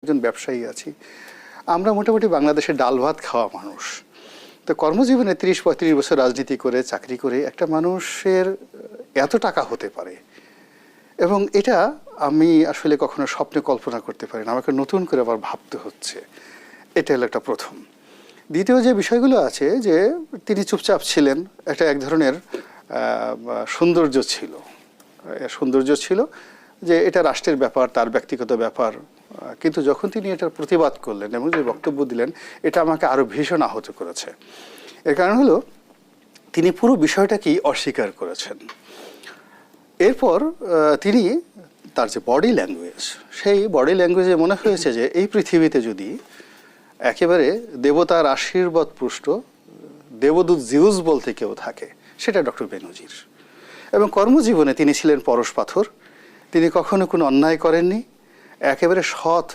একজন ব্যবসায়ী আছি, আমরা মোটামুটি বাংলাদেশে ডাল ভাত খাওয়া মানুষ। তো কর্মজীবনে ৩০-৩৫ বছর রাজনীতি করে চাকরি করে একটা মানুষের এত টাকা হতে পারে, এবং এটা আমি আসলে কখনো স্বপ্নে কল্পনা করতে পারি না। আমাকে নতুন করে আবার ভাবতে হচ্ছে। এটা হলো একটা প্রথম। দ্বিতীয় যে বিষয়গুলো আছে, যে তিনি চুপচাপ ছিলেন, একটা এক ধরনের সৌন্দর্য ছিল যে এটা রাষ্ট্রের ব্যাপার, তার ব্যক্তিগত ব্যাপার। কিন্তু যখন তিনি এটার প্রতিবাদ করলেন এবং যে বক্তব্য দিলেন, এটা আমাকে আরও ভীষণ আহত করেছে। এর কারণ হলো তিনি পুরো বিষয়টাকেই অস্বীকার করেছেন। এরপর তিনি তার যে বডি ল্যাঙ্গুয়েজ, সেই বডি ল্যাঙ্গুয়েজে মনে হয়েছে যে এই পৃথিবীতে যদি একেবারে দেবতার আশীর্বাদ পুষ্ট দেবদূত জিউস বলতে কেউ থাকে, সেটা ডক্টর বেনজির। এবং কর্মজীবনে তিনি ছিলেন পরশ পাথর। তিনি কখনো কোনো অন্যায় করেননি, একেবারে সৎ